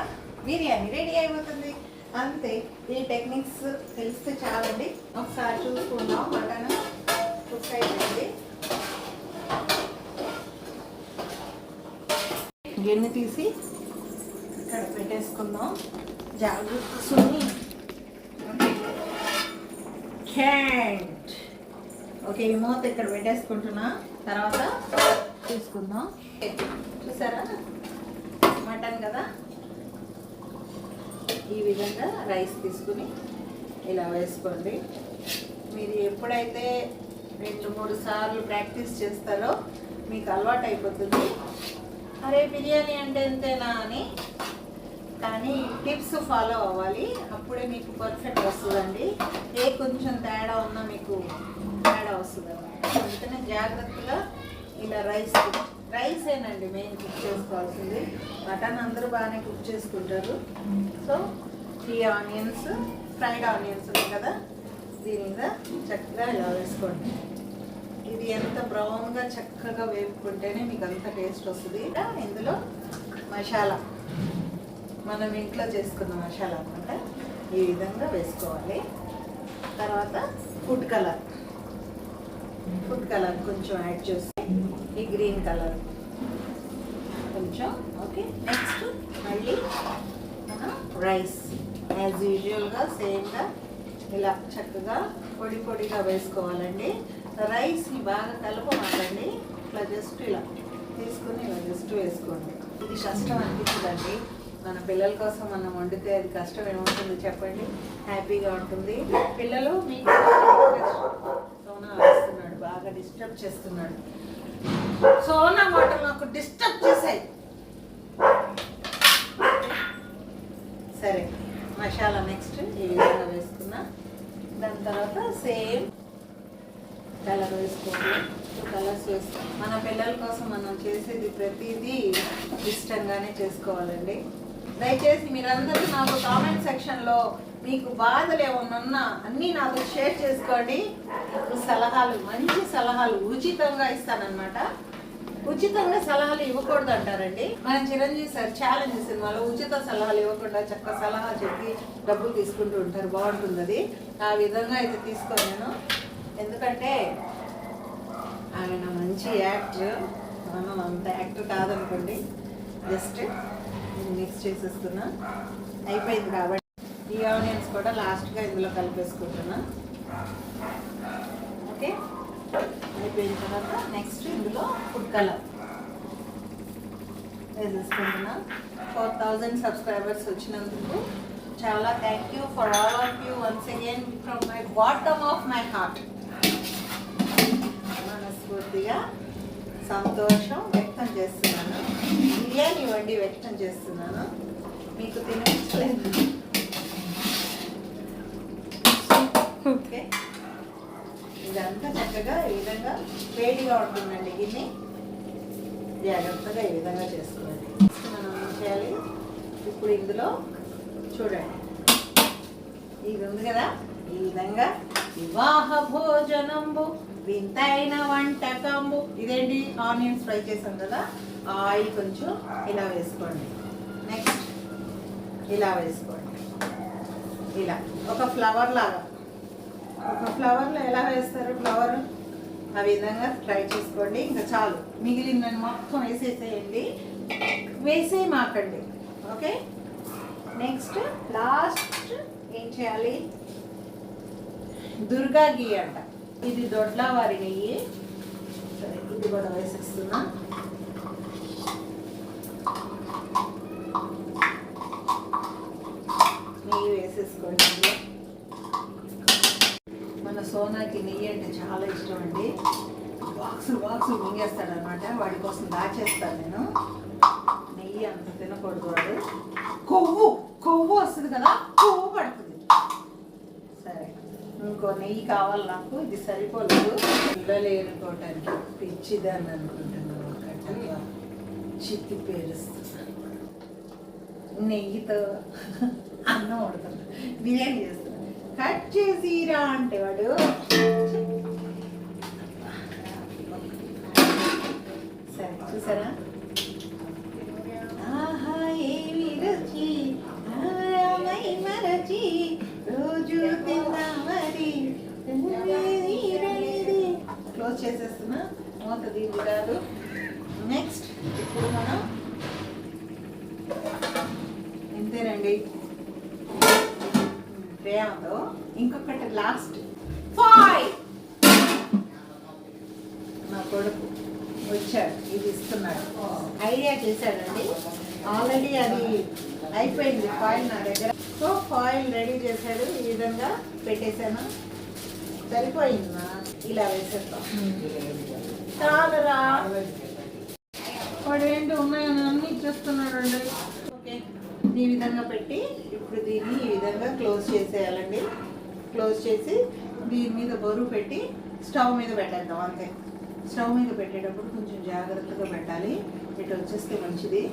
బిర్యానీ రెడీ అయిపోతుంది. అంతే. ఈ టెక్నిక్స్ తెలిస్తే చాలండి. ఒకసారి చూసుకుందాం. మటన్ కుక్ అయిపోయింది. గిన్నె తీసి ఇక్కడ పెట్టేసుకుందాం. జాగ్రత్త సున్ని. ఓకే, ఈ మూత ఇక్కడ పెట్టేసుకుంటున్నా. తర్వాత తీసుకుందాం. చూసారా, మటన్ కదా. ఈ విధంగా రైస్ తీసుకుని ఇలా వేసుకోండి. మీరు ఎప్పుడైతే 2-3 సార్లు ప్రాక్టీస్ చేస్తారో మీకు అలవాటు అయిపోతుంది. అరే బిర్యానీ అంటే ఎంతేనా అని. కానీ టిప్స్ ఫాలో అవ్వాలి, అప్పుడే మీకు పర్ఫెక్ట్ వస్తుందండి. ఏ కొంచెం తేడా ఉన్నా మీకు తేడా వస్తుంది. అందుకనే జాగ్రత్తగా ఇలా రైసేనండి మెయిన్ కుక్ చేసుకోవాల్సింది. మటన్ అందరూ బాగానే కుక్ చేసుకుంటారు. సో ఈ ఆనియన్స్, ఫ్రైడ్ ఆనియన్స్ ఉన్నాయి కదా, దీని మీద చక్కగా ఇలా వేసుకోండి. ఇది ఎంత బ్రౌన్గా చక్కగా వేపుకుంటేనే మీకు అంత టేస్ట్ వస్తుంది. ఇందులో మసాలా, మనం ఇంట్లో చేసుకున్న మసాలా అన్నమాట, ఈ విధంగా వేసుకోవాలి. తర్వాత ఫుడ్ కలర్ కొంచెం యాడ్ చేసి, ఈ గ్రీన్ కలర్ కొంచెం. ఓకే, నెక్స్ట్ మళ్ళీ మన రైస్ యాజ్ యూజువల్గా సేమ్గా ఇలా చక్కగా పొడిగా వేసుకోవాలండి. రైస్ని బాగా కలపమాకండి. ఇట్లా జస్ట్ ఇలా తీసుకుని ఇలా జస్ట్ వేసుకోండి. ఇది కష్టం అనిపించదండి. మన పిల్లల కోసం మనం వండితే అది కష్టం ఏముంటుంది చెప్పండి, హ్యాపీగా ఉంటుంది. పిల్లలు మీకు సోనా వేస్తున్నాడు, బాగా డిస్టర్బ్ చేస్తున్నాడు. సోనా మాటలు నాకు డిస్టర్బ్ చేశాయి. సరే, మసాలా నెక్స్ట్ ఈ విధంగా వేసుకున్నా. దాని తర్వాత సేమ్ కలర్ వేసుకోవాలి. కలర్స్ వేస్తాం. మన పిల్లల కోసం మనం చేసేది ప్రతిదీ ఇష్టంగానే చేసుకోవాలండి. దయచేసి మీరందరూ నాకు కామెంట్ సెక్షన్లో మీకు బాధలు ఏమన్నా ఉన్నా అన్నీ నాతో షేర్ చేసుకోండి. మీకు సలహాలు, మంచి సలహాలు ఉచితంగా ఇస్తానన్నమాట. ఉచితంగా సలహాలు ఇవ్వకూడదు అంటారండి. మన చిరంజీవి సార్ ఛాలెంజ్ సినిమాలో ఉచిత సలహాలు ఇవ్వకుండా చక్క సలహా చెప్పి డబ్బులు తీసుకుంటూ ఉంటారు, బాగుంటుంది అది. ఆ విధంగా అయితే తీసుకోను నేను, ఎందుకంటే ఆయన మంచి యాక్టర్, మనం అంత యాక్టర్ కాదనుకోండి. జస్ట్ మిక్స్ చేసేస్తున్నా, అయిపోయింది కాబట్టి. ఈ ఆనియన్స్ కూడా లాస్ట్గా ఇందులో కలిపేసుకుంటున్నా. ఓకే, అయిపోయిన తర్వాత నెక్స్ట్ ఇందులో ఫుడ్ కలర్ వేసేసుకుంటున్నా. 4000 సబ్స్క్రైబర్స్ వచ్చినందుకు చాలా thank you for all of you once again from my bottom of my heart. మనస్ఫూర్తిగా సంతోషం వ్యక్తం చేస్తున్నాను, బిర్యానీ వండి వ్యక్తం చేస్తున్నాను. మీకు తినిపించలేదు. ఓకే, ఇదంతా చక్కగా ఈ విధంగా వేడిగా ఉంటుందండి. గిన్నె జాగ్రత్తగా ఈ విధంగా చేసుకోవాలి. మనం ఏం చేయాలి ఇప్పుడు ఇందులో చూడండి, ఇది ఉంది కదా, ఈ విధంగా వివాహ భోజనంబు వింతైన వంటకంబు. ఇదేంటి, ఆనియన్స్ ఫ్రై చేసాం కదా, ఆయిల్ కొంచెం ఇలా వేసుకోండి. నెక్స్ట్ ఇలా వేసుకోండి, ఇలా ఒక ఫ్లవర్ లాగా. ఒక ఫ్లవర్లో ఎలా వేస్తారు ఫ్లవర్, ఆ విధంగా ట్రై చేసుకోండి. ఇంకా చాలు, మిగిలిందని మొత్తం వేసేసేయండి, వేసేయమాకండి. ఓకే, నెక్స్ట్ లాస్ట్ ఏం చేయాలి, దుర్గా గీ అంట, ఇది దొడ్లవారి నెయ్యి. సరే, ఇది కూడా వేసేస్తున్నా. నెయ్యి వేసేసుకోండి. మన సోనాకి నెయ్యి అంటే చాలా ఇష్టం అండి. బాక్సులు మింగేస్తాడనమాట, వాడి కోసం దాచేస్తాను నేను. నెయ్యి అంత తినకూడదు వాడు, కొవ్వు వస్తుంది కదా, కొవ్వు పడుతుంది. సరే, ఇంకో నెయ్యి కావాలి నాకు, ఇది సరిపోలేదు. పిల్లలు ఏరుకోవటానికి పిచ్చిదాన్ని అనుకుంటున్నాను. కట్టగా చిత్తి పేరుస్తున్నా, నెయ్యితో అన్నం వండుతున్నా, బిర్యానీ చేస్తున్నా. కట్ చేసిరా అంటే వాడు సరే, చూసారా, ఆహా ఏమి రుచి మరచి రోజు తిందా మరి. క్లోజ్ చేసేస్తున్నా, మూత దీన్ని కాదు. నెక్స్ట్ ఇప్పుడు మనం ఇంతేనండి, ప్రేమతో ఇంకొకటి లాస్ట్ 5. నా కొడుకు వచ్చాడు, ఇది ఇస్తున్నాడు, ఐడియా చేశాడండి. ఆల్రెడీ అది అయిపోయింది ఫాయిల్ నా దగ్గర. సో ఫాయిల్ రెడీ చేశాడు, ఈ విధంగా పెట్టేశాను. సరిపోయిందా, ఇలా వేసేస్తాం. చాలరా, వాడు ఏంటి ఉన్నాయని అన్నీ ఇచ్చేస్తున్నాడు అండి. ఓకే, ఈ విధంగా పెట్టి ఇప్పుడు దీన్ని ఈ విధంగా క్లోజ్ చేసేయాలండి. క్లోజ్ చేసి దీని మీద బరువు పెట్టి స్టవ్ మీద పెట్టేద్దాం అంతే. స్టవ్ మీద పెట్టేటప్పుడు కొంచెం జాగ్రత్తగా పెట్టాలి, ఇటు వచ్చేస్తే మంచిది.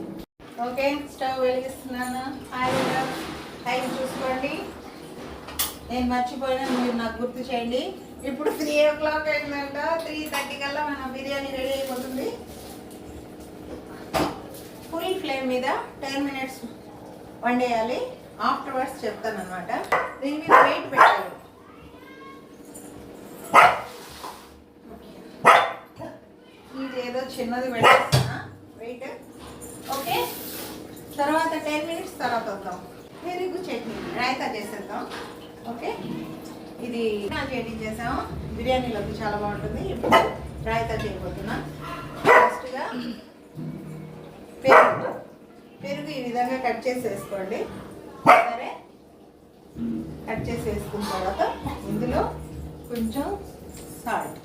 Okay, stove వెలిగిస్తున్నాను. టైం చూసుకోండి, నేను మర్చిపోయినా మీరు నాకు గుర్తు చేయండి. ఇప్పుడు 3 o'clock అయిందంట, 3:30 కల్లా మన బిర్యానీ రెడీ అయిపోతుంది. ఫుల్ ఫ్లేమ్ మీద 10 minutes వండేయాలి. ఆఫ్టర్వర్డ్స్ చెప్తాను అనమాట. దీని మీద వెయిట్ పెట్టాలి. ఇది ఏదో చిన్నది పెట్టేస్తున్నా వెయిట్. ఓకే, తర్వాత 10 minutes తర్వాత వద్దాం. పెరుగు చట్నీ రాయితా చేసేద్దాం. ఓకే, ఇది చట్నీ చేసాం, బిర్యానీలోకి చాలా బాగుంటుంది. ఇప్పుడు రాయితా చేయబోతున్నా. ఫస్ట్గా పెరుగు ఈ విధంగా కట్ చేసి వేసుకోండి. సరే, కట్ చేసి వేసుకున్న తర్వాత ఇందులో కొంచెం సాల్ట్,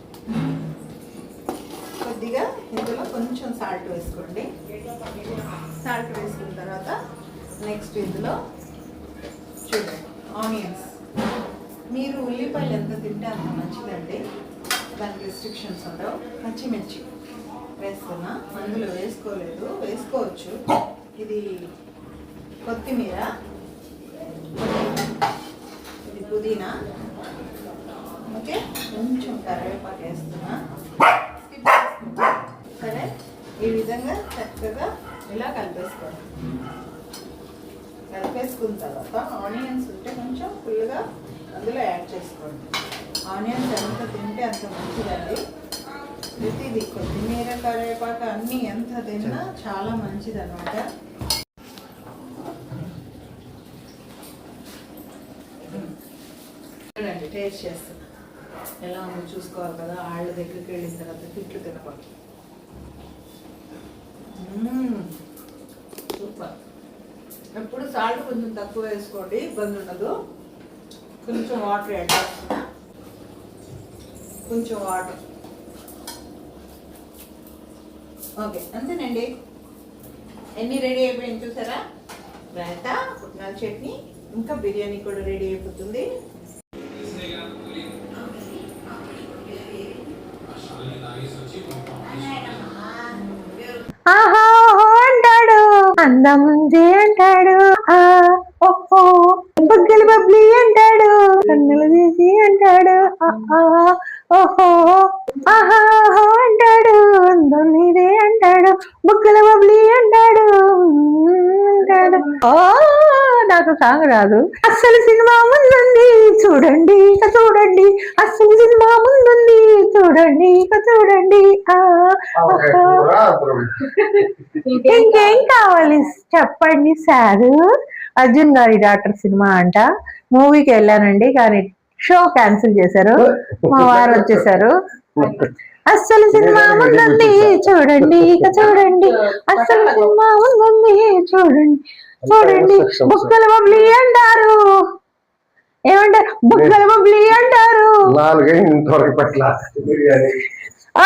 కొద్దిగా ఇందులో కొంచెం సాల్ట్ వేసుకోండి. సాల్ట్ వేసుకున్న తర్వాత నెక్స్ట్ ఇందులో చూడండి ఆనియన్స్. మీరు ఉల్లిపాయలు ఎంత తింటే అంత మంచిదండి, దానికి రిస్ట్రిక్షన్స్ ఉండవు. పచ్చిమిర్చి వేసుకున్నా, అందులో వేసుకోలేదు, వేసుకోవచ్చు. ఇది కొత్తిమీర, ఇది పుదీనా. ఓకే, కొంచెం కరివేపాకు వేస్తున్నా. సరే, ఈ విధంగా చక్కగా ఇలా కలిపేసుకోండి. కలిపేసుకున్న తర్వాత ఆనియన్స్ ఉంటే కొంచెం ఫుల్గా అందులో యాడ్ చేసుకోండి. ఆనియన్స్ ఎంత తింటే అంత మంచిదండి. ప్రతిదీ కొత్తిమీర కరివేపాకు అన్నీ ఎంత తిన్నా చాలా మంచిది అనమాట. చూడండి, టేస్ట్ చేస్తున్నా ఎలా ఉందో చూసుకోవాలి కదా. వాళ్ళ దగ్గరికి వెళ్ళిన తర్వాత తిట్లు తినకూడదు. సూపర్. ఎప్పుడు సాల్ట్ కొంచెం తక్కువ వేసుకోండి, ఇబ్బంది ఉండదు. కొంచెం వాటర్ యాడ్ చేస్తున్నా, కొంచెం వాటర్. ఓకే, అంతేనండి. ఎన్ని రెడీ అయిపోయింది చూసారా? రైతా, పుట్నాల చట్నీ, ఇంకా బిర్యానీ కూడా రెడీ అయిపోతుంది. అంటాడు అందముంది అంటాడు, ఓహో బుగ్గలు బబ్లీ అంటాడు, కన్నులు తీసి అంటాడు, ఓహో ఆహా అంటాడు, అందం నీదే అంటాడు, బుగ్గల బబ్లీ అంటాడు అంటాడు. నాకు సాంగ్ రాదు. అస్సలు సినిమా ముందుంది చూడండి ఇక చూడండి, అస్సలు సినిమా ముందుంది చూడండి ఇక చూడండి. ఇంకేం కావాలి చెప్పండి సారు. అర్జున్ గారి డాక్టర్ సినిమా అంట, మూవీకి వెళ్ళానండి కానీ షో క్యాన్సిల్ చేశారు, మా వారు వచ్చేసారు. అస్సలు సినిమా ముందుంది చూడండి ఇక చూడండి, అస్సలు సినిమా ముందుంది చూడండి చూడండి, బుక్కల బబ్లీ అంటారు. ఏమంటారు? బుక్కల బబ్లీ అంటారు.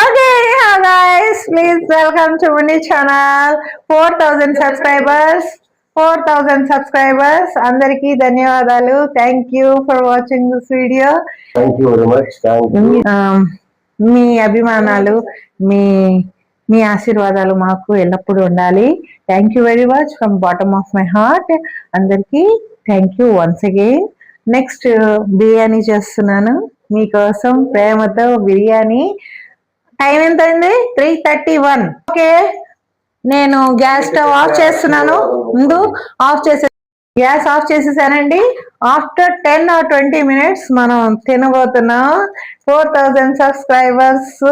Okay guys, please welcome to money channel. 4000 subscribers, 4000 subscribers. అందరికీ ధన్యవాదాలు. Thank you for watching this video. మీ అభిమానాలు, మీ ఆశీర్వాదాలు మాకు ఎల్లప్పుడూ ఉండాలి. Thank you very much from bottom of my heart. అందరికీ thank you once again. Next biryani చేస్తున్నాను మీకోసం, ప్రేమతో బిర్యానీ. టైం ఎంత అయింది? 3:31. ఓకే, నేను గ్యాస్ స్టవ్ ఆఫ్ చేస్తున్నాను. ముందు గ్యాస్ ఆఫ్ చేసేసానండి. ఆఫ్టర్ 10 or 20 minutes మనం తినబోతున్నాం. 4000 సబ్స్క్రైబర్స్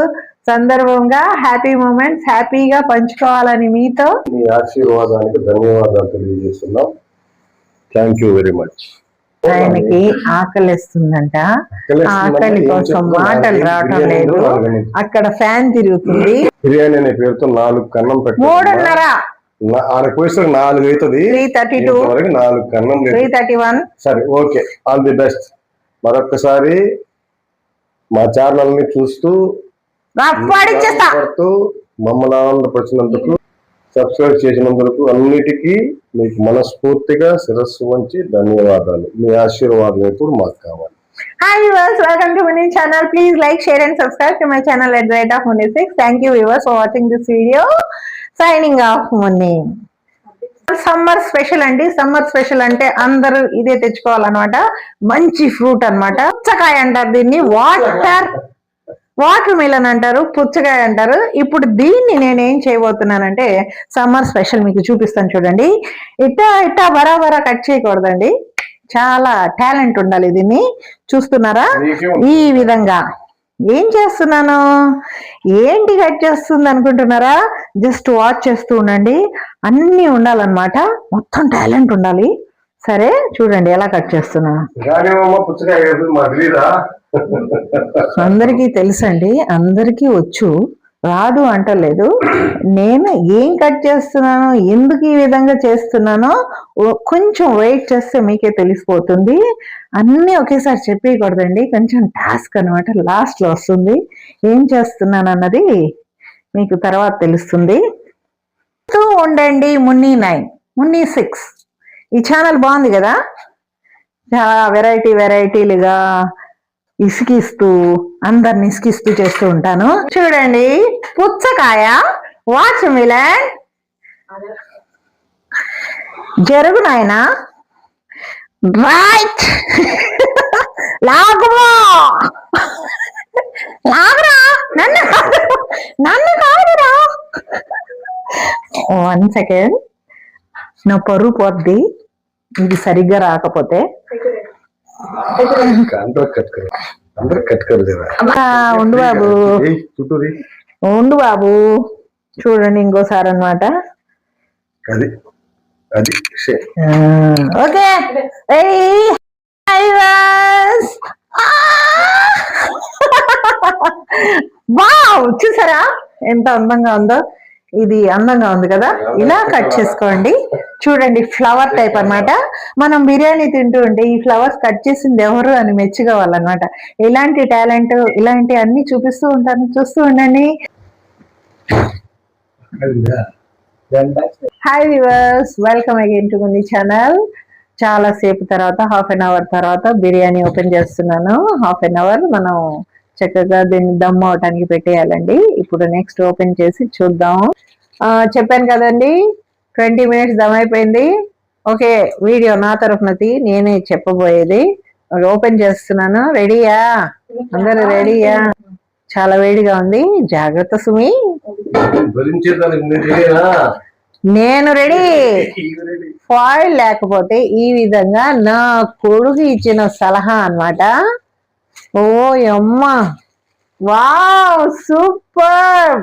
సందర్భంగా హ్యాపీ మూమెంట్స్ హ్యాపీగా పంచుకోవాలని మీతో. మీ ఆశీర్వాదానికి ధన్యవాదాలు తెలియజేస్తున్నాం. Thank you very much. ఆయనకి ఆకలిస్తుందంట, ఆకలి కోసం మాటలు రావటం లేదు. అక్కడ ఫ్యాన్ తిరుగుతుంది. బిర్యానీ అనే పేరుతో 4 కన్నం పెట్టి 3:30 పోయిస్తారు, 4 అవుతుంది. 3:32 4 కన్నం 3:31. సరే, ఓకే, ఆల్ ది బెస్ట్. మరొకసారి మా ఛానల్ ని చూస్తూ మమ్మల్ని ఆనందపరిచినందుకు, సబ్స్క్రైబ్ చేసినందుకు అన్నిటికీ మీకు మనస్ఫూర్తిగా శిరస్సు వంచి ధన్యవాదాలు. మీ ఆశీర్వాదం ఎప్పుడు మాకు కావాలి. Hi viewers, welcome to Muni channel. Please like, share and subscribe to my channel at the rate of Muni6. Thank you viewers for watching this video. Signing off Muni. Summer special అండి. Summer special అంటే అందరూ ఇదే తెచ్చుకోవాలన్నమాట. మంచి fruit అన్నమాట. పుచ్చకాయ అంటారు దీన్ని, water melon అంటారు, పుచ్చకాయ అంటారు. ఇప్పుడు దీన్ని నేనేం చేయబోతున్నానంటే సమ్మర్ స్పెషల్ మీకు చూపిస్తాను చూడండి. ఇట్టా బరాబరా కట్ చేయకూడదండి, చాలా టాలెంట్ ఉండాలి దీన్ని. చూస్తున్నారా? ఈ విధంగా ఏం చేస్తున్నాను, ఏంటి కట్ చేస్తుంది అనుకుంటున్నారా? జస్ట్ వాచ్ చేస్తూ ఉండండి. అన్ని ఉండాలన్నమాట, మొత్తం టాలెంట్ ఉండాలి. సరే చూడండి ఎలా కట్ చేస్తున్నాను. అందరికీ తెలుసండి, అందరికీ వచ్చు, రాదు అంటలేదు. నేను ఏం కట్ చేస్తున్నానో, ఎందుకు ఈ విధంగా చేస్తున్నానో కొంచెం వెయిట్ చేస్తే మీకే తెలిసిపోతుంది. అన్నీ ఒకేసారి చెప్పేయకూడదండి, కొంచెం టాస్క్ అనమాట. లాస్ట్లో వస్తుంది ఏం చేస్తున్నాను అన్నది మీకు తర్వాత తెలుస్తుంది. ఉండండి మున్నీ 9, మున్నీ 6. ఈ ఛానల్ బాగుంది కదా, చాలా వెరైటీలుగా ఇసుకిస్తూ అందరిని ఇసుకిస్తూ చేస్తూ ఉంటాను. చూడండి, పుచ్చకాయ, వాచ్ మిలన్, జరుగు నాయనా, రైట్, లాగురా, నన్ను కాదురా. 1 second, నా పరువు పోద్ది ఇది సరిగ్గా రాకపోతే. ఉండు బాబు, ఉండు బాబు, చూడండి ఇంకోసారి అన్నమాట. ఓకే, వావ్, చూసారా ఎంత అందంగా ఉందో. ఇది అందంగా ఉంది కదా, ఇలా కట్ చేసుకోండి. చూడండి ఫ్లవర్ టైప్ అన్నమాట. మనం బిర్యానీ తింటూ ఉంటే ఈ ఫ్లవర్స్ కట్ చేసింది ఎవరు అని మెచ్చుకోవాలన్నమాట. ఇలాంటి టాలెంట్ ఇలాంటి అన్ని చూపిస్తూ ఉంటాను, చూస్తూ ఉండండి. Hi viewers, welcome again to my channel. చాలా సేపు తర్వాత, హాఫ్ అన్ అవర్ తర్వాత బిర్యానీ ఓపెన్ చేస్తున్నాను. హాఫ్ అన్ అవర్ మనం చక్కగా దీన్ని దమ్ అవటానికి పెట్టేయాలండి. ఇప్పుడు నెక్స్ట్ ఓపెన్ చేసి చూద్దాం. చెప్పాను కదండి 20 minutes దమ్ అయిపోయింది. ఓకే, వీడియో నా తరఫున నేనే చెప్పబోయేది. ఓపెన్ చేస్తున్నాను. రెడీయా? అందరూ రెడీయా? చాలా వేడిగా ఉంది, జాగ్రత్త సుమి. నేను రెడీ. ఫాయిల్ లేకపోతే ఈ విధంగా నా కొడుకు ఇచ్చిన సలహా అన్నమాట. ఓ అమ్మ, వావ్, సూపర్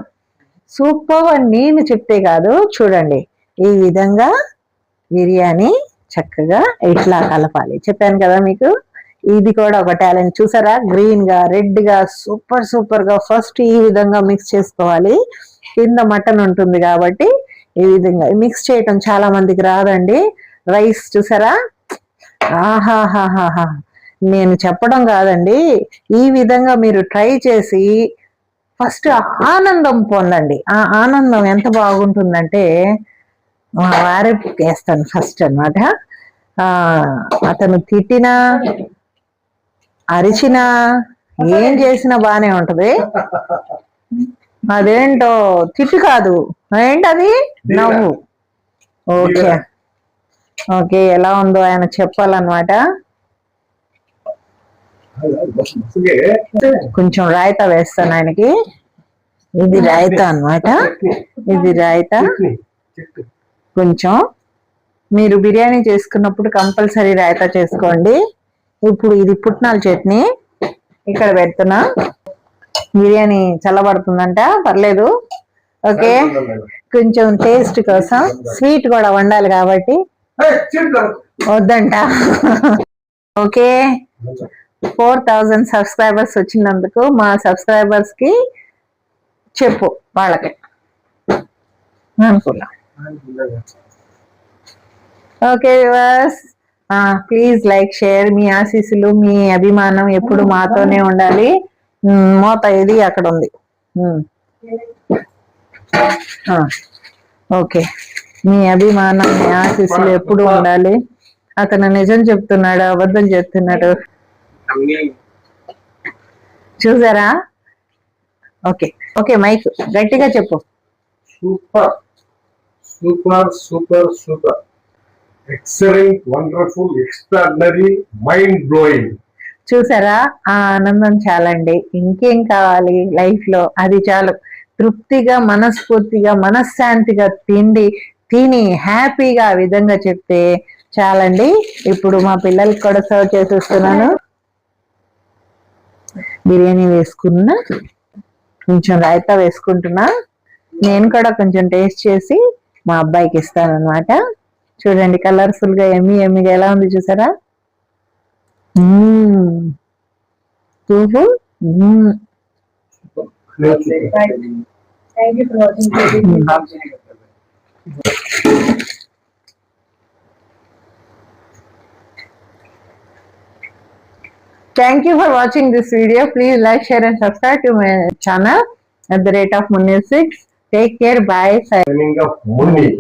సూపర్ అని నేను చెప్తే కాదు, చూడండి ఈ విధంగా బిర్యానీ చక్కగా ఇట్లా కలపాలి. చెప్పాను కదా మీకు, ఇది కూడా ఒక టాలెంట్. చూసారా, గ్రీన్ గా రెడ్ గా సూపర్ సూపర్ గా ఫస్ట్ ఈ విధంగా మిక్స్ చేసుకోవాలి. కింద మటన్ ఉంటుంది కాబట్టి ఈ విధంగా మిక్స్ చేయటం చాలా మందికి రాదండి. రైస్ చూసారా, ఆహాహాహా, నేను చెప్పడం కాదండి, ఈ విధంగా మీరు ట్రై చేసి ఫస్ట్ ఆనందం పొందండి. ఆ ఆనందం ఎంత బాగుంటుందంటే, మా వారికి వేస్తాను ఫస్ట్ అన్నమాట. అతను తిట్టినా అరిచినా ఏం చేసినా బానే ఉంటది. అదేంటో తిట్టు కాదు, ఏంటది నవ్వు. ఓకే ఓకే, ఎలా ఉందో ఆయన చెప్పాలన్నమాట. కొంచెం రాయితా వేస్తాను ఆయనకి. ఇది రాయితా అన్నమాట, ఇది రాయితా. కొంచెం మీరు బిర్యానీ చేసుకున్నప్పుడు కంపల్సరీ రాయితా చేసుకోండి. ఇప్పుడు ఇది పుట్నాల చట్నీ ఇక్కడ పెడుతున్నా. బిర్యానీ చల్లబడుతుందంట, పర్లేదు. ఓకే, కొంచెం టేస్ట్ కోసం స్వీట్ కూడా వండాలి కాబట్టి వద్దంట. ఓకే, 4000 సబ్స్క్రైబర్స్ వచ్చినందుకు మా సబ్స్క్రైబర్స్ కి చెప్పు, వాళ్ళకి అనుకున్నా. Okay viewers, please like, share. మీ ఆశీస్సులు, మీ అభిమానం ఎప్పుడు మాతోనే ఉండాలి. మోత ఇది అక్కడ ఉంది. ఓకే, మీ అభిమానం, మీ ఆశీస్సులు ఎప్పుడు ఉండాలి. అతను నిజం చెప్తున్నాడు, అబద్ధం చెప్తున్నాడు, చూసారా? ఓకే ఓకే, మైక్ గట్టిగా చెప్పు. Super super super super, excellent, wonderful, extraordinary, mind blowing. చూసారా, ఆ ఆనందం చాలండి, ఇంకేం కావాలి లైఫ్ లో? అది చాలు. తృప్తిగా, మనస్ఫూర్తిగా, మనశ్శాంతిగా తిని హ్యాపీగా ఆ విధంగా చెప్తే చాలండి. ఇప్పుడు మా పిల్లలకి కూడా సర్వ్ చేసేస్తున్నాను. బిర్యానీ వేసుకున్నా, కొంచెం రాయితా వేసుకుంటున్నా. నేను కూడా కొంచెం టేస్ట్ చేసి మా అబ్బాయికి ఇస్తాను అనమాట. చూడండి కలర్ఫుల్ గా ఎమ్మిగా ఎలా ఉంది చూసారా? Thank you for watching this video. Please like, share and subscribe to my channel @Munir6. Take care. Bye. Signing off, Munir.